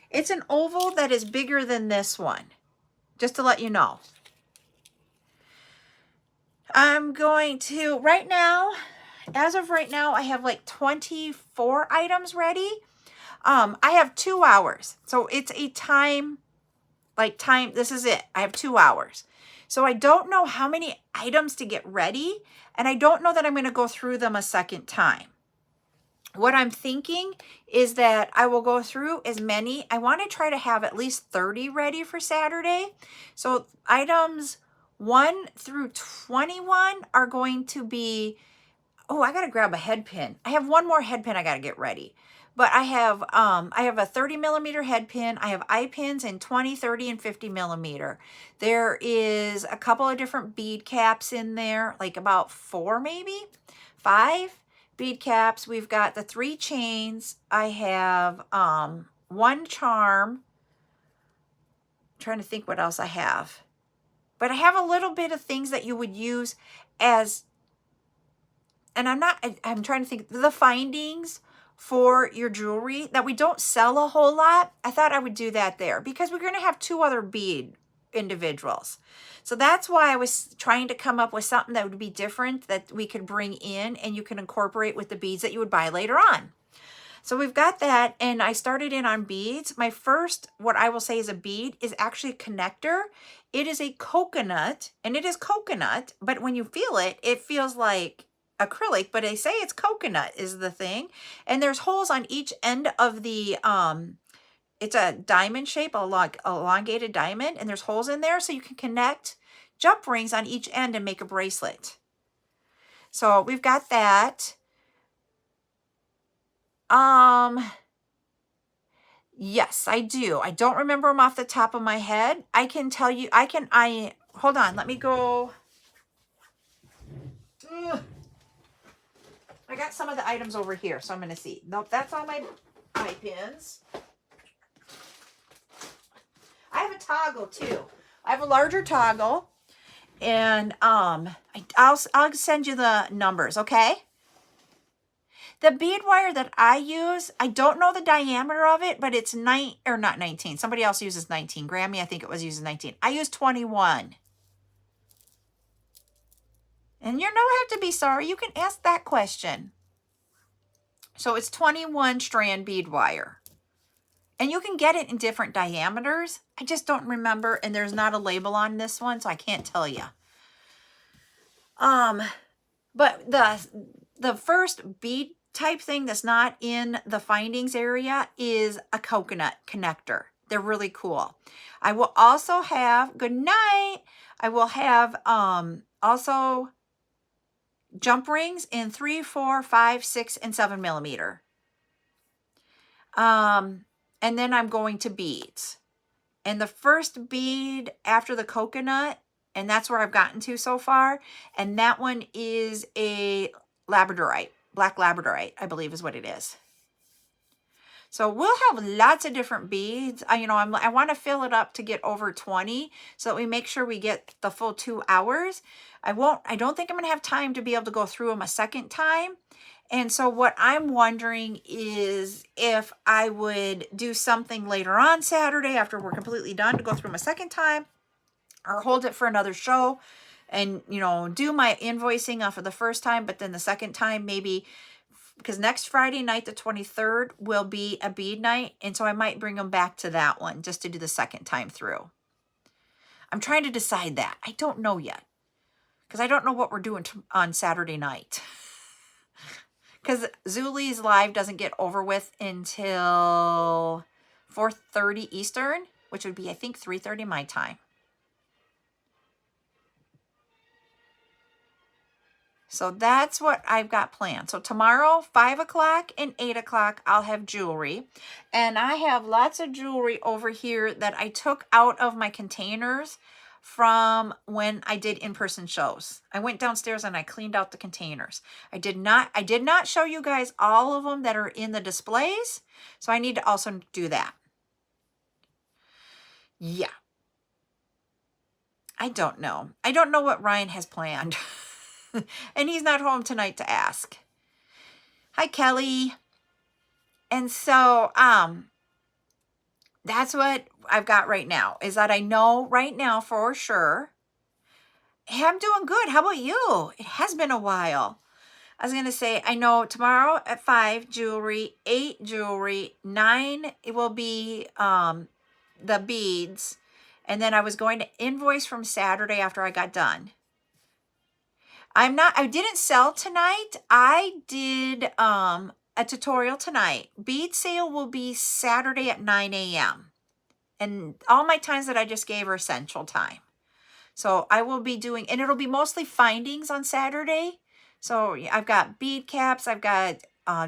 It's an oval that is bigger than this one, just to let you know. I'm going to, right now, as of right now, I have like 24 items ready. I have 2 hours. So it's a time, this is it. I have 2 hours. So I don't know how many items to get ready. And I don't know that I'm going to go through them a second time. What I'm thinking is that I will go through as many. I want to try to have at least 30 ready for Saturday. So items 1 through 21 are going to be, oh, I got to grab a head pin. I have one more head pin I got to get ready. But I have a 30 millimeter head pin. I have eye pins in 20, 30, and 50 millimeter. There is a couple of different bead caps in there, like about 4, maybe 5 bead caps. We've got the 3 chains. I have 1 charm. I'm trying to think what else I have. But I have a little bit of things that you would use as, and I'm trying to think, the findings for your jewelry that we don't sell a whole lot. I thought I would do that there because we're going to have 2 other bead individuals. So that's why I was trying to come up with something that would be different that we could bring in and you can incorporate with the beads that you would buy later on. So we've got that, and I started in on beads. My first, what I will say is a bead, is actually a connector. It is a coconut, and it is coconut, but when you feel it, it feels like acrylic, but they say it's coconut is the thing. And there's holes on each end of the, it's a diamond shape, a elongated diamond, and there's holes in there so you can connect jump rings on each end and make a bracelet. So we've got that. Yes, I do. I don't remember them off the top of my head. I can tell you, hold on, let me go. Ugh. I got some of the items over here, so I'm going to see. Nope, that's all my eye pins. I have a toggle too. I have a larger toggle, and I'll send you the numbers, okay? The bead wire that I use, I don't know the diameter of it, but it's not 19. Somebody else uses 19. Grammy, I think it was using 19. I use 21. And you don't have to be sorry. You can ask that question. So it's 21 strand bead wire. And you can get it in different diameters. I just don't remember, and there's not a label on this one, so I can't tell you. But the first bead type thing that's not in the findings area is a coconut connector. They're really cool. I will also have, good night, I will have also jump rings in 3, 4, 5, 6, and 7 millimeter. And then I'm going to beads. And the first bead after the coconut, and that's where I've gotten to so far, and that one is a labradorite, black labradorite, I believe is what it is. So we'll have lots of different beads. I want to fill it up to get over 20 so that we make sure we get the full 2 hours. I don't think I'm going to have time to be able to go through them a second time. And so what I'm wondering is if I would do something later on Saturday after we're completely done to go through them a second time, or hold it for another show and, do my invoicing off of the first time, but then the second time maybe, because next Friday night, the 23rd, will be a bead night. And so I might bring them back to that one just to do the second time through. I'm trying to decide that. I don't know yet, because I don't know what we're doing on Saturday night. Because Zuli's live doesn't get over with until 4:30 Eastern, which would be, I think, 3:30 my time. So that's what I've got planned. So tomorrow, 5 o'clock and 8 o'clock, I'll have jewelry. And I have lots of jewelry over here that I took out of my containers from when I did in-person shows. I went downstairs and I cleaned out the containers. I did not show you guys all of them that are in the displays. So I need to also do that. Yeah. I don't know. I don't know what Ryan has planned. And he's not home tonight to ask. Hi, Kelly. And so, that's what I've got right now, is that I know right now for sure. Hey, I'm doing good. How about you? It has been a while. I was going to say, I know tomorrow at 5, jewelry, 8, jewelry, 9, it will be the beads. And then I was going to invoice from Saturday after I got done. I didn't sell tonight. I did a tutorial tonight. Bead sale will be Saturday at 9 a.m. And all my times that I just gave are Central Time. So I will be doing, and it'll be mostly findings on Saturday. So I've got bead caps, I've got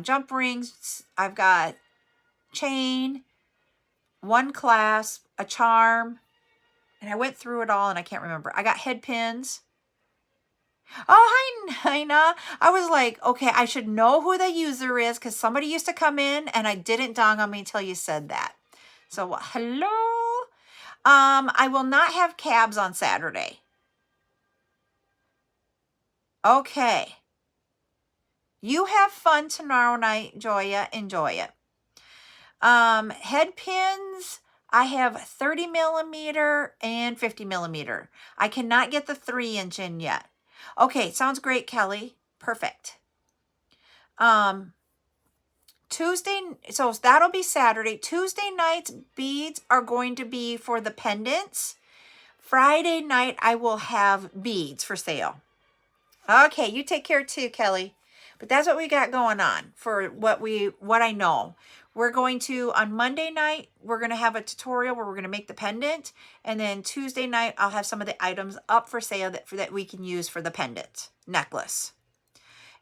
jump rings, I've got chain, one clasp, a charm, and I went through it all and I can't remember. I got head pins. Oh, hi, Nina. I was like, okay, I should know who the user is because somebody used to come in and I didn't dawn on me until you said that. So, hello. I will not have cabs on Saturday. Okay. You have fun tomorrow night, Joya. Enjoy it. Head pins, I have 30 millimeter and 50 millimeter. I cannot get the 3-inch in yet. Okay, sounds great, Kelly. Perfect. Tuesday, so that'll be Saturday. Tuesday night's beads are going to be for the pendants. Friday night, I will have beads for sale. Okay, you take care too, Kelly. But that's what we got going on for what I know. We're going to, on Monday night, we're going to have a tutorial where we're going to make the pendant. And then Tuesday night, I'll have some of the items up for sale that we can use for the pendant necklace.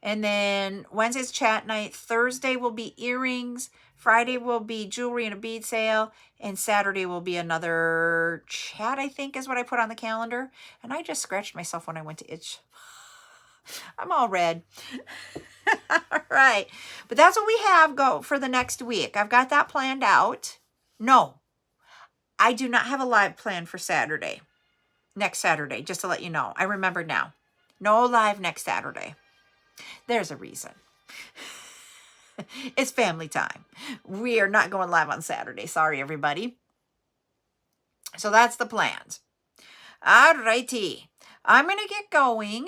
And then Wednesday's chat night. Thursday will be earrings. Friday will be jewelry and a bead sale. And Saturday will be another chat, I think is what I put on the calendar. And I just scratched myself when I went to itch. I'm all red. All right. But that's what we have go for the next week. I've got that planned out. No, I do not have a live plan for Saturday. Next Saturday, just to let you know. I remembered now. No live next Saturday. There's a reason. It's family time. We are not going live on Saturday. Sorry, everybody. So that's the plans. All righty. I'm going to get going.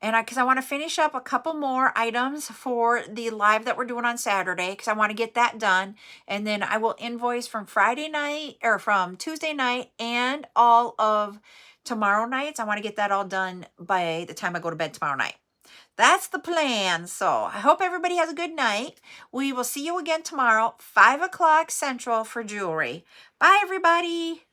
And because I want to finish up a couple more items for the live that we're doing on Saturday, because I want to get that done. And then I will invoice from Friday night or from Tuesday night and all of tomorrow nights. I want to get that all done by the time I go to bed tomorrow night. That's the plan. So I hope everybody has a good night. We will see you again tomorrow, 5 o'clock Central for jewelry. Bye, everybody.